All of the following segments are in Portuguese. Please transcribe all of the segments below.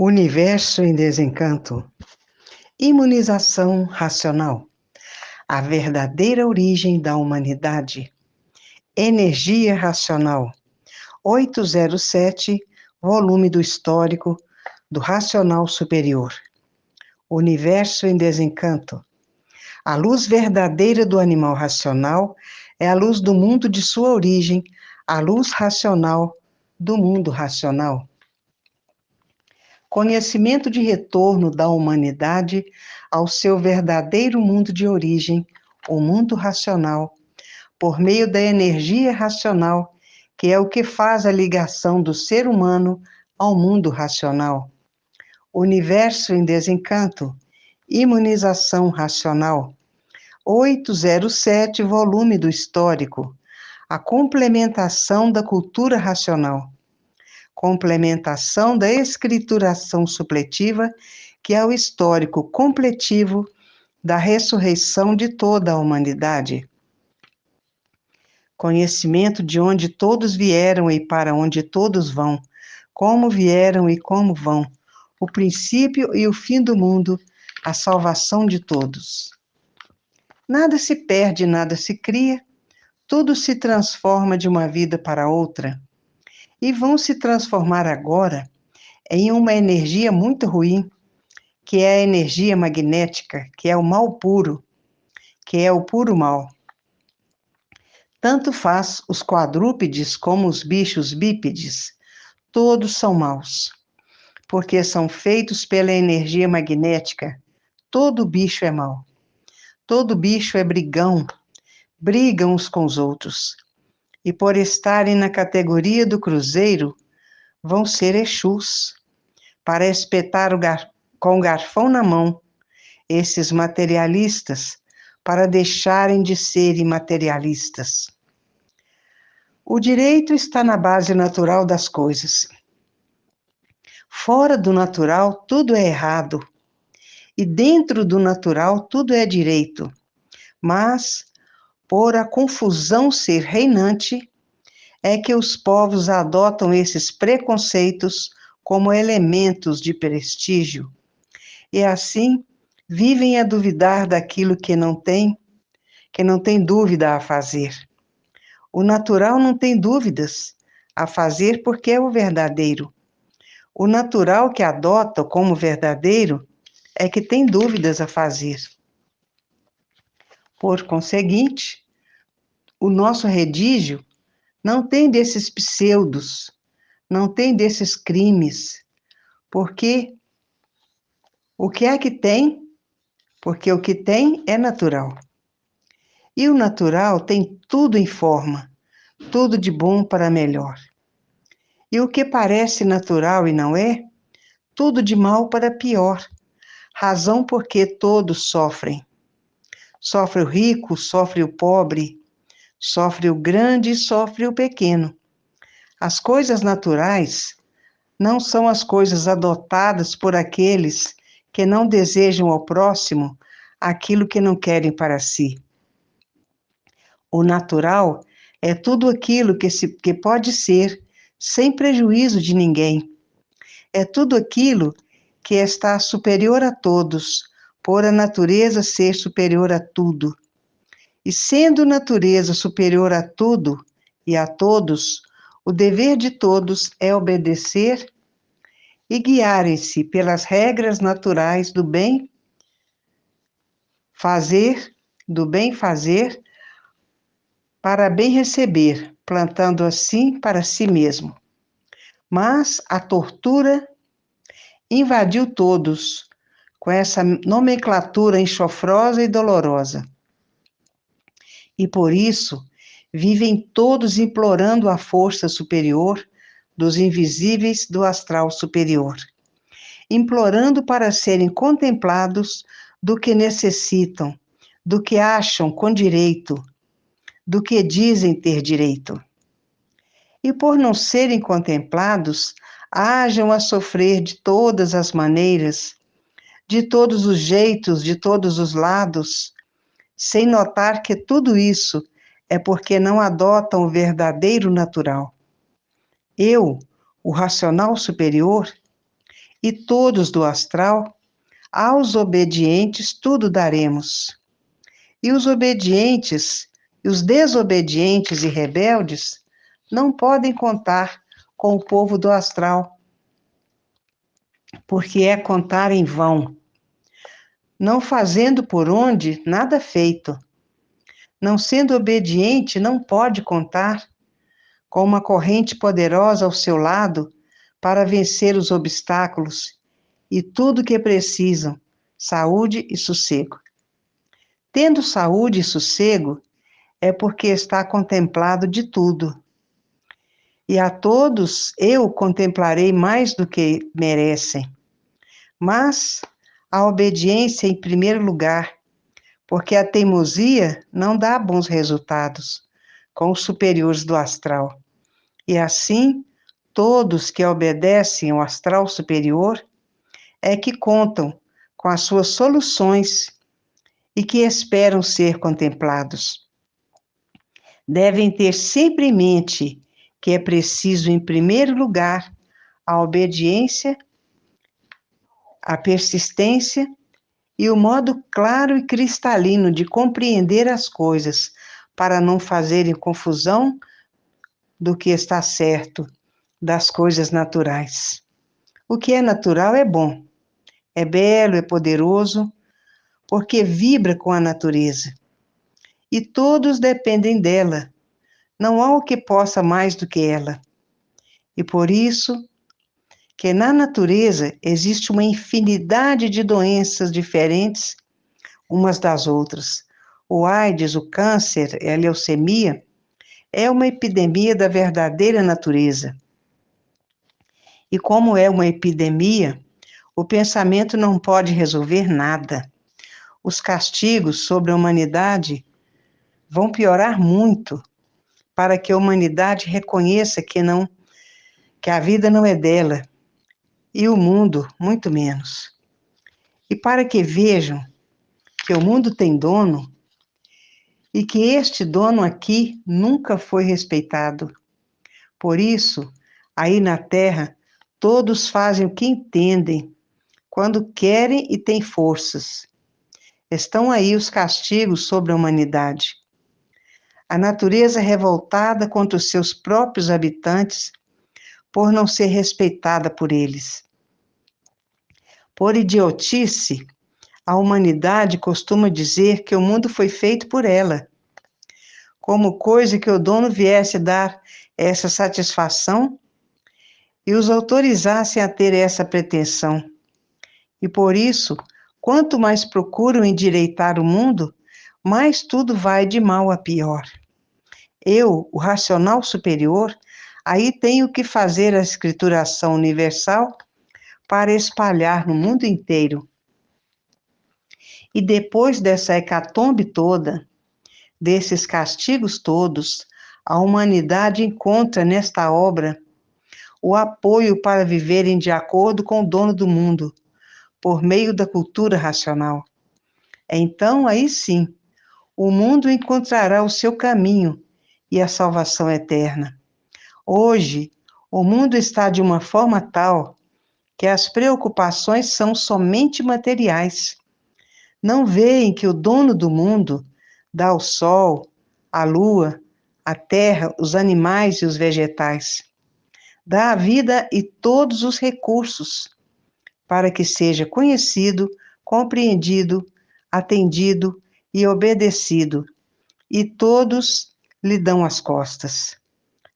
Universo em desencanto. Imunização racional. A verdadeira origem da humanidade. Energia racional. 807, volume do histórico do racional superior. Universo em desencanto. A luz verdadeira do animal racional é a luz do mundo de sua origem, a luz racional do mundo racional. Conhecimento de retorno da humanidade ao seu verdadeiro mundo de origem, o mundo racional, por meio da energia racional, que é o que faz a ligação do ser humano ao mundo racional. Universo em desencanto, imunização racional. 807, volume do histórico. A complementação da cultura racional. Complementação da escrituração supletiva, que é o histórico completivo da ressurreição de toda a humanidade. Conhecimento de onde todos vieram e para onde todos vão, como vieram e como vão, o princípio e o fim do mundo, a salvação de todos. Nada se perde, nada se cria, tudo se transforma de uma vida para outra. E vão se transformar agora em uma energia muito ruim, que é a energia magnética, que é o mal puro, que é o puro mal. Tanto faz os quadrúpedes como os bichos bípedes, todos são maus, porque são feitos pela energia magnética. Todo bicho é mau, todo bicho é brigão, brigam uns com os outros. E por estarem na categoria do cruzeiro, vão ser Exus, para espetar com o garfão na mão esses materialistas, para deixarem de ser imaterialistas. O direito está na base natural das coisas. Fora do natural, tudo é errado. E dentro do natural, tudo é direito. Mas, por a confusão ser reinante, é que os povos adotam esses preconceitos como elementos de prestígio. E assim, vivem a duvidar daquilo que não tem dúvida a fazer. O natural não tem dúvidas a fazer porque é o verdadeiro. O natural que adota como verdadeiro é que tem dúvidas a fazer. Por conseguinte, o nosso redígio não tem desses pseudos, não tem desses crimes, porque o que é que tem? Porque o que tem é natural. E o natural tem tudo em forma, tudo de bom para melhor. E o que parece natural e não é, tudo de mal para pior, razão porque todos sofrem. Sofre o rico, sofre o pobre, sofre o grande e sofre o pequeno. As coisas naturais não são as coisas adotadas por aqueles que não desejam ao próximo aquilo que não querem para si. O natural é tudo aquilo que pode ser sem prejuízo de ninguém. É tudo aquilo que está superior a todos, por a natureza ser superior a tudo. E sendo natureza superior a tudo e a todos, o dever de todos é obedecer e guiarem-se pelas regras naturais do bem fazer, para bem receber, plantando assim para si mesmo. Mas a tortura invadiu todos, com essa nomenclatura enxofrosa e dolorosa. E por isso, vivem todos implorando a força superior dos invisíveis do astral superior, implorando para serem contemplados do que necessitam, do que acham com direito, do que dizem ter direito. E por não serem contemplados, hajam a sofrer de todas as maneiras, de todos os jeitos, de todos os lados, sem notar que tudo isso é porque não adotam o verdadeiro natural. Eu, o racional superior, E todos do astral, aos obedientes tudo daremos. E os obedientes e os desobedientes e rebeldes não podem contar com o povo do astral, porque é contar em vão, não fazendo por onde nada feito. Não sendo obediente, não pode contar com uma corrente poderosa ao seu lado para vencer os obstáculos e tudo que precisam, saúde e sossego. Tendo saúde e sossego, é porque está contemplado de tudo. E a todos eu contemplarei mais do que merecem. Mas a obediência em primeiro lugar, porque a teimosia não dá bons resultados com os superiores do astral. E assim, todos que obedecem ao astral superior é que contam com as suas soluções e que esperam ser contemplados. Devem ter sempre em mente que é preciso, em primeiro lugar, a obediência, a persistência e o modo claro e cristalino de compreender as coisas, para não fazerem confusão do que está certo, das coisas naturais. O que é natural é bom, é belo, é poderoso, porque vibra com a natureza. E todos dependem dela, não há o que possa mais do que ela. E por isso que na natureza existe uma infinidade de doenças diferentes umas das outras. O AIDS, o câncer, a leucemia, é uma epidemia da verdadeira natureza. E como é uma epidemia, o pensamento não pode resolver nada. Os castigos sobre a humanidade vão piorar muito, para que a humanidade reconheça que a vida não é dela, e o mundo muito menos. E para que vejam que o mundo tem dono, e que este dono aqui nunca foi respeitado. Por isso, aí na Terra, todos fazem o que entendem, quando querem e têm forças. Estão aí os castigos sobre a humanidade. A natureza revoltada contra os seus próprios habitantes, por não ser respeitada por eles. Por idiotice, a humanidade costuma dizer que o mundo foi feito por ela, como coisa que o dono viesse dar essa satisfação e os autorizassem a ter essa pretensão. E por isso, quanto mais procuram endireitar o mundo, mais tudo vai de mal a pior. Eu, o racional superior, aí tenho que fazer a escrituração universal para espalhar no mundo inteiro. E depois dessa hecatombe toda, desses castigos todos, a humanidade encontra nesta obra o apoio para viverem de acordo com o dono do mundo, por meio da cultura racional. Então, aí sim, o mundo encontrará o seu caminho e a salvação eterna. Hoje, o mundo está de uma forma tal que as preocupações são somente materiais. Não veem que o dono do mundo dá o sol, a lua, a terra, os animais e os vegetais. Dá a vida e todos os recursos para que seja conhecido, compreendido, atendido e obedecido. E todos lhe dão as costas.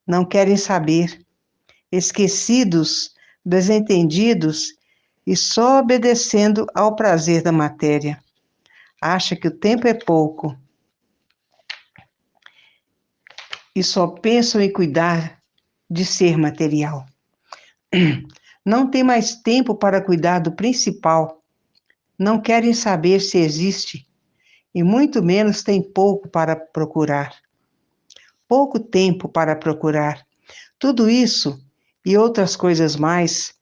Não querem saber, esquecidos, desentendidos e só obedecendo ao prazer da matéria. Acha que o tempo é pouco e só pensam em cuidar de ser material. Não tem mais tempo para cuidar do principal. Não querem saber se existe e muito menos têm pouco para procurar. Pouco tempo para procurar. Tudo isso e outras coisas mais,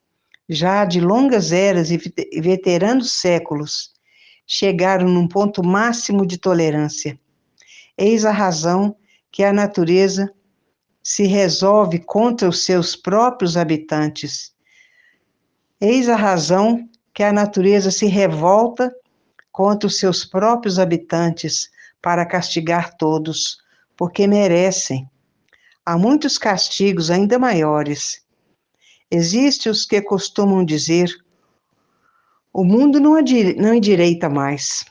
já de longas eras e veteranos séculos, chegaram num ponto máximo de tolerância. Eis a razão que a natureza se resolve contra os seus próprios habitantes. Eis a razão que a natureza se revolta contra os seus próprios habitantes para castigar todos, porque merecem. Há muitos castigos ainda maiores. Existem os que costumam dizer: o mundo não endireita mais.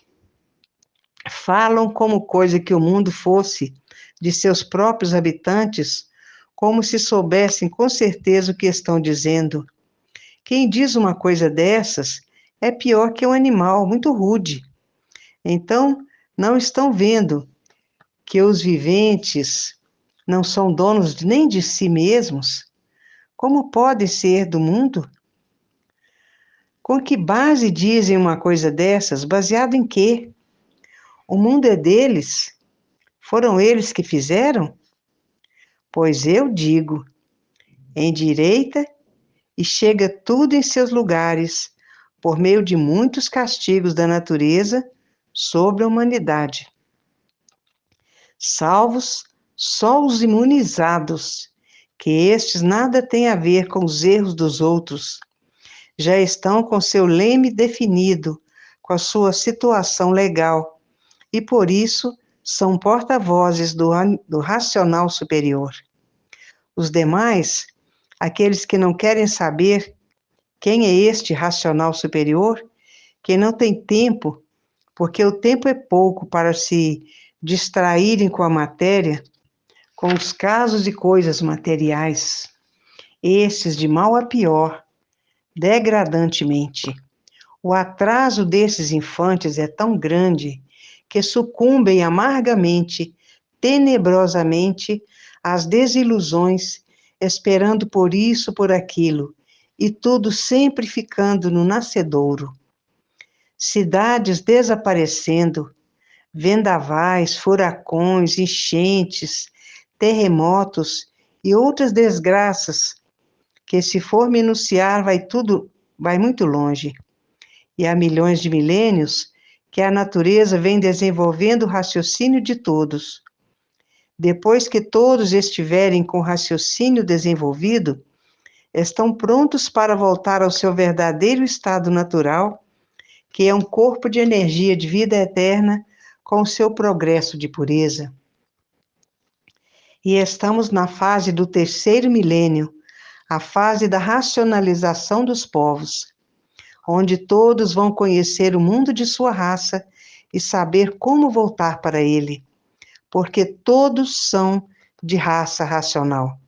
Falam como coisa que o mundo fosse de seus próprios habitantes, como se soubessem com certeza o que estão dizendo. Quem diz uma coisa dessas é pior que um animal, muito rude. Então, não estão vendo que os viventes não são donos nem de si mesmos? Como podem ser do mundo? Com que base dizem uma coisa dessas? Baseado em quê? O mundo é deles? Foram eles que fizeram? Pois eu digo, endireita e chega tudo em seus lugares, por meio de muitos castigos da natureza sobre a humanidade. Salvos só os imunizados, que estes nada têm a ver com os erros dos outros, já estão com seu leme definido, com a sua situação legal, e por isso são porta-vozes do racional superior. Os demais, aqueles que não querem saber quem é este racional superior, que não tem tempo, porque o tempo é pouco para se distraírem com a matéria, com os casos e coisas materiais, esses de mal a pior, degradantemente. O atraso desses infantes é tão grande que sucumbem amargamente, tenebrosamente, às desilusões, esperando por isso, por aquilo, e tudo sempre ficando no nascedouro. Cidades desaparecendo, vendavais, furacões, enchentes, terremotos e outras desgraças, que se for minuciar vai muito longe. E há milhões de milênios que a natureza vem desenvolvendo o raciocínio de todos. Depois que todos estiverem com o raciocínio desenvolvido, estão prontos para voltar ao seu verdadeiro estado natural, que é um corpo de energia de vida eterna com o seu progresso de pureza. E estamos na fase do terceiro milênio, a fase da racionalização dos povos, onde todos vão conhecer o mundo de sua raça e saber como voltar para ele, porque todos são de raça racional.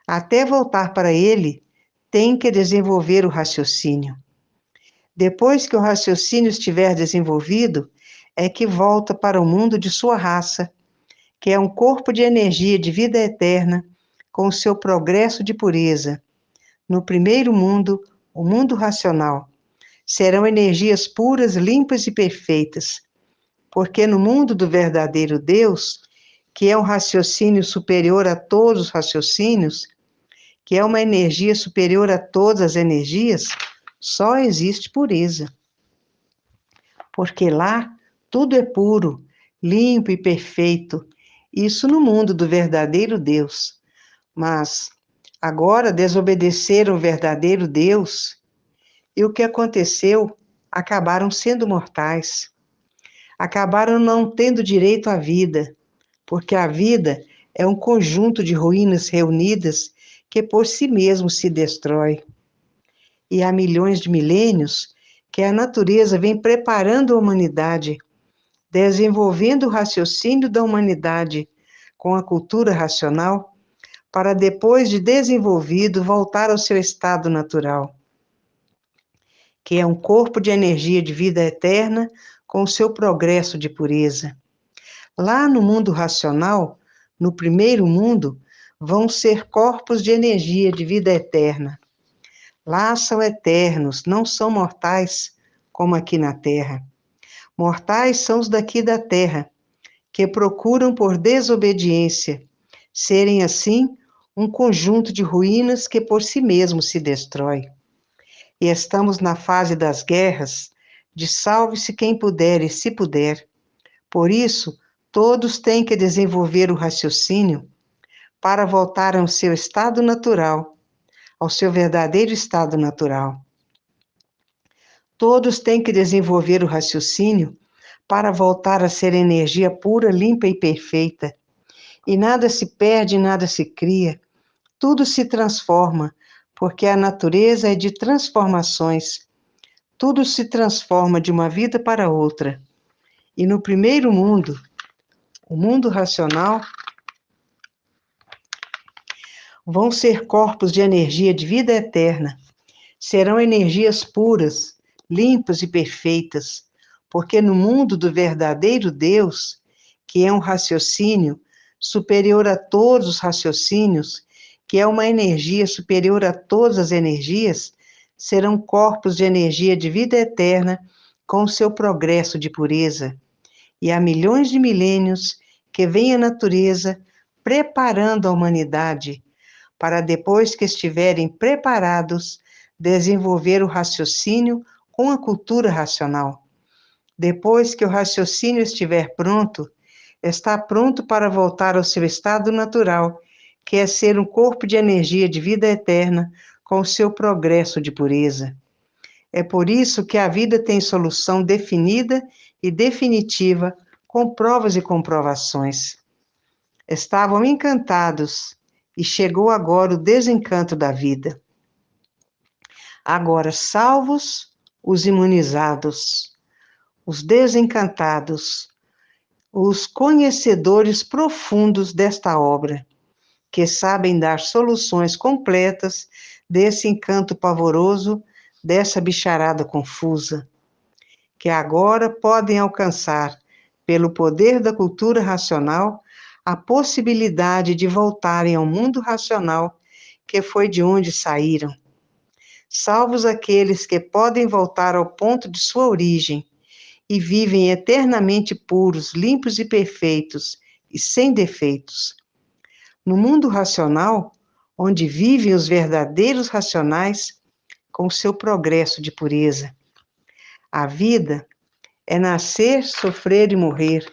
Até voltar para ele, tem que desenvolver o raciocínio. Depois que o raciocínio estiver desenvolvido, é que volta para o mundo de sua raça, que é um corpo de energia de vida eterna, com o seu progresso de pureza. No primeiro mundo, o mundo racional, serão energias puras, limpas e perfeitas, porque no mundo do verdadeiro Deus, que é um raciocínio superior a todos os raciocínios, que é uma energia superior a todas as energias, só existe pureza. Porque lá tudo é puro, limpo e perfeito, isso no mundo do verdadeiro Deus. Mas agora desobedeceram o verdadeiro Deus, e o que aconteceu? Acabaram sendo mortais. Acabaram não tendo direito à vida, porque a vida é um conjunto de ruínas reunidas que por si mesmo se destrói. E há milhões de milênios que a natureza vem preparando a humanidade, desenvolvendo o raciocínio da humanidade com a cultura racional, para depois de desenvolvido voltar ao seu estado natural, que é um corpo de energia de vida eterna com o seu progresso de pureza. Lá no mundo racional, no primeiro mundo, vão ser corpos de energia de vida eterna. Lá são eternos, não são mortais, como aqui na Terra. Mortais são os daqui da Terra, que procuram por desobediência, serem assim um conjunto de ruínas que por si mesmo se destrói. E estamos na fase das guerras, de salve-se quem puder e se puder. Por isso, todos têm que desenvolver o raciocínio para voltar ao seu estado natural, ao seu verdadeiro estado natural. Todos têm que desenvolver o raciocínio para voltar a ser energia pura, limpa e perfeita. E nada se perde, nada se cria. Tudo se transforma, porque a natureza é de transformações. Tudo se transforma de uma vida para outra. E no primeiro mundo, o mundo racional, vão ser corpos de energia de vida eterna. Serão energias puras, limpas e perfeitas, porque no mundo do verdadeiro Deus, que é um raciocínio superior a todos os raciocínios, que é uma energia superior a todas as energias, serão corpos de energia de vida eterna com o seu progresso de pureza. E há milhões de milênios que vem a natureza preparando a humanidade para, depois que estiverem preparados, desenvolver o raciocínio com a cultura racional. Depois que o raciocínio estiver pronto, está pronto para voltar ao seu estado natural, que é ser um corpo de energia de vida eterna com o seu progresso de pureza. É por isso que a vida tem solução definida e definitiva, com provas e comprovações. Estavam encantados e chegou agora o desencanto da vida. Agora, salvos os imunizados, os desencantados, os conhecedores profundos desta obra, que sabem dar soluções completas desse encanto pavoroso, dessa bicharada confusa, que agora podem alcançar, pelo poder da cultura racional, a possibilidade de voltarem ao mundo racional, que foi de onde saíram. Salvos aqueles que podem voltar ao ponto de sua origem e vivem eternamente puros, limpos e perfeitos e sem defeitos. No mundo racional, onde vivem os verdadeiros racionais, com seu progresso de pureza. A vida é nascer, sofrer e morrer.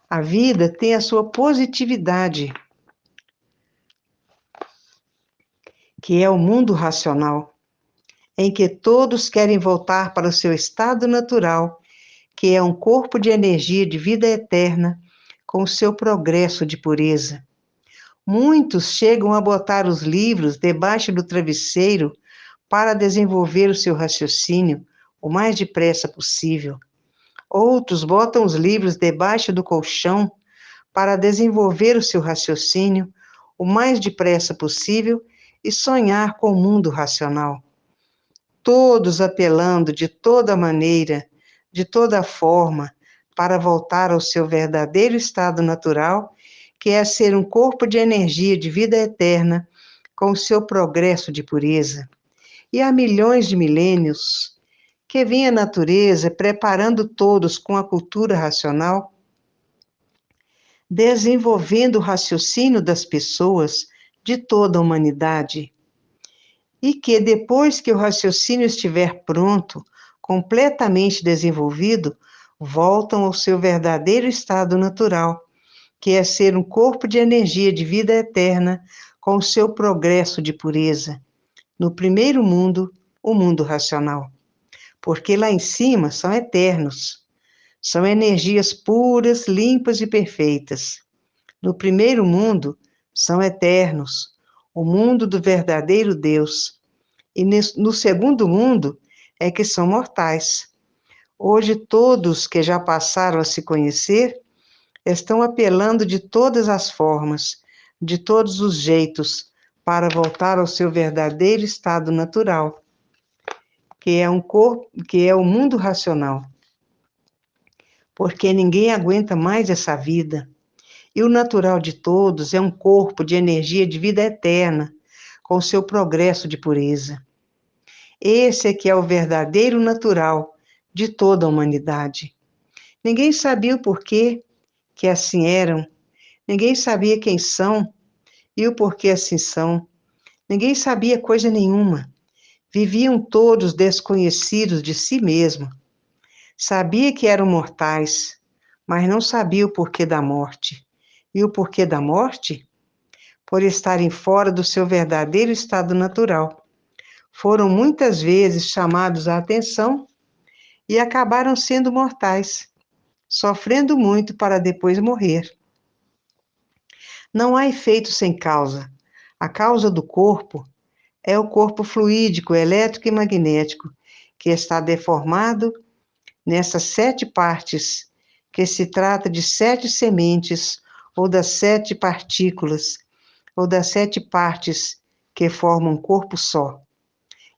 A vida tem a sua positividade, que é o mundo racional, em que todos querem voltar para o seu estado natural, que é um corpo de energia de vida eterna, com o seu progresso de pureza. Muitos chegam a botar os livros debaixo do travesseiro para desenvolver o seu raciocínio o mais depressa possível. Outros botam os livros debaixo do colchão para desenvolver o seu raciocínio o mais depressa possível e sonhar com o mundo racional. Todos apelando de toda maneira, de toda forma, para voltar ao seu verdadeiro estado natural, que é ser um corpo de energia de vida eterna, com o seu progresso de pureza. E há milhões de milênios que vem a natureza preparando todos com a cultura racional, desenvolvendo o raciocínio das pessoas de toda a humanidade, e que depois que o raciocínio estiver pronto, completamente desenvolvido, voltam ao seu verdadeiro estado natural, que é ser um corpo de energia de vida eterna com o seu progresso de pureza. No primeiro mundo, o mundo racional. Porque lá em cima são eternos, são energias puras, limpas e perfeitas. No primeiro mundo, são eternos, o mundo do verdadeiro Deus. E no segundo mundo é que são mortais. Hoje todos que já passaram a se conhecer estão apelando de todas as formas, de todos os jeitos, para voltar ao seu verdadeiro estado natural, que é um corpo, que é o mundo racional. Porque ninguém aguenta mais essa vida. E o natural de todos é um corpo de energia de vida eterna, com seu progresso de pureza. Esse é que é o verdadeiro natural de toda a humanidade. Ninguém sabia o porquê que assim eram, ninguém sabia quem são e o porquê assim são. Ninguém sabia coisa nenhuma. Viviam todos desconhecidos de si mesmo. Sabia que eram mortais, mas não sabia o porquê da morte. E o porquê da morte? Por estarem fora do seu verdadeiro estado natural, foram muitas vezes chamados à atenção e acabaram sendo mortais, sofrendo muito para depois morrer. Não há efeito sem causa. A causa do corpo é o corpo fluídico, elétrico e magnético, que está deformado nessas 7 partes, que se trata de 7 sementes, ou das 7 partículas, ou das 7 partes que formam um corpo só.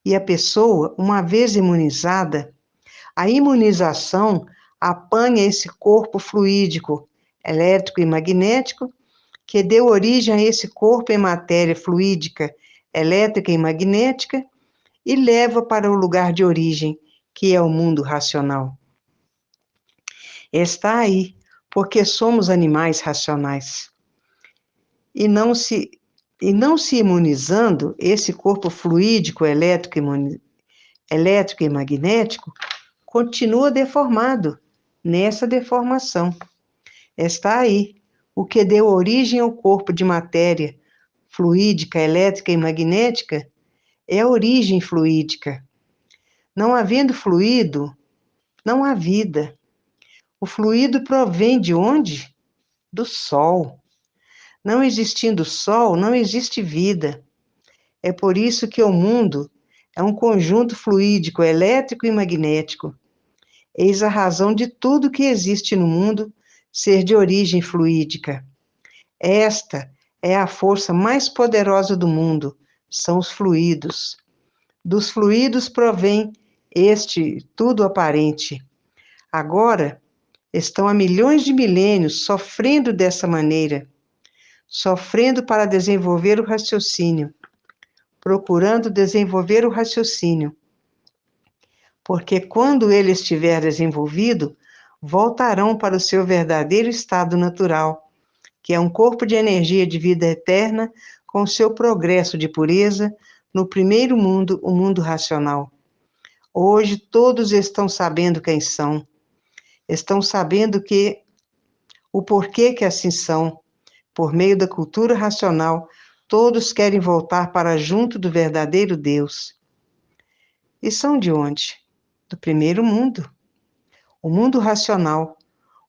E a pessoa, uma vez imunizada, a imunização apanha esse corpo fluídico, elétrico e magnético, que deu origem a esse corpo em matéria fluídica, elétrica e magnética, e leva para o lugar de origem, que é o mundo racional. Está aí, porque somos animais racionais. E não se imunizando, esse corpo fluídico, elétrico e magnético, continua deformado, nessa deformação. Está aí, o que deu origem ao corpo de matéria fluídica, elétrica e magnética, é a origem fluídica. Não havendo fluido, não há vida. O fluido provém de onde? Do Sol. Não existindo Sol, não existe vida. É por isso que o mundo é um conjunto fluídico, elétrico e magnético. Eis a razão de tudo que existe no mundo ser de origem fluídica. Esta é a força mais poderosa do mundo, são os fluidos. Dos fluidos provém este tudo aparente. Agora, estão há milhões de milênios sofrendo dessa maneira, sofrendo para desenvolver o raciocínio, procurando desenvolver o raciocínio. Porque quando ele estiver desenvolvido, voltarão para o seu verdadeiro estado natural, que é um corpo de energia de vida eterna com seu progresso de pureza no primeiro mundo, o mundo racional. Hoje todos estão sabendo quem são, estão sabendo que o porquê que assim são. Por meio da cultura racional, todos querem voltar para junto do verdadeiro Deus. E são de onde? Do primeiro mundo. O mundo racional,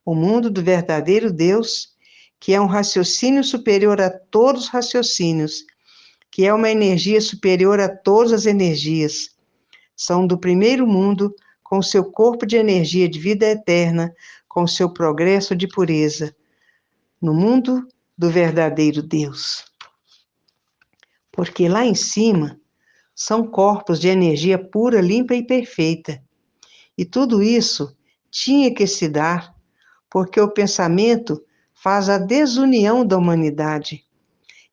o mundo do verdadeiro Deus, que é um raciocínio superior a todos os raciocínios, que é uma energia superior a todas as energias. São do primeiro mundo, com seu corpo de energia de vida eterna, com seu progresso de pureza, no mundo do verdadeiro Deus. Porque lá em cima são corpos de energia pura, limpa e perfeita. E tudo isso tinha que se dar, porque o pensamento faz a desunião da humanidade.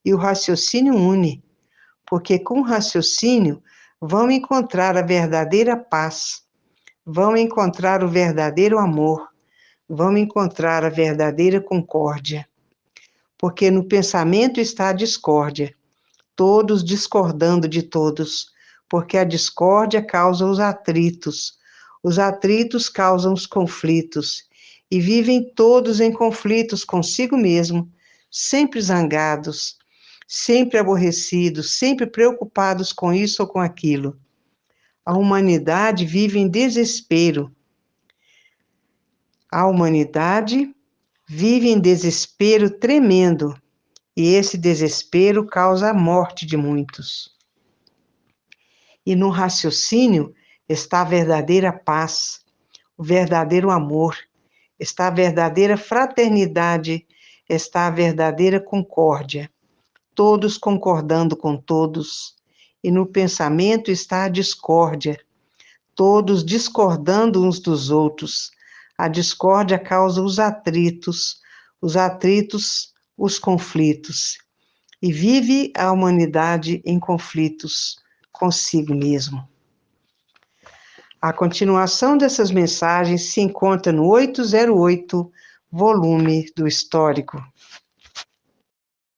E o raciocínio une, porque com o raciocínio vão encontrar a verdadeira paz, vão encontrar o verdadeiro amor, vão encontrar a verdadeira concórdia. Porque no pensamento está a discórdia, todos discordando de todos, porque a discórdia causa os atritos causam os conflitos, e vivem todos em conflitos consigo mesmo, sempre zangados, sempre aborrecidos, sempre preocupados com isso ou com aquilo. A humanidade vive em desespero. A humanidade vive em desespero tremendo, e esse desespero causa a morte de muitos. E no raciocínio está a verdadeira paz, o verdadeiro amor, está a verdadeira fraternidade, está a verdadeira concórdia, todos concordando com todos. E no pensamento está a discórdia, todos discordando uns dos outros. A discórdia causa os atritos, os conflitos. E vive a humanidade em conflitos consigo mesmo. A continuação dessas mensagens se encontra no 808, volume do Histórico.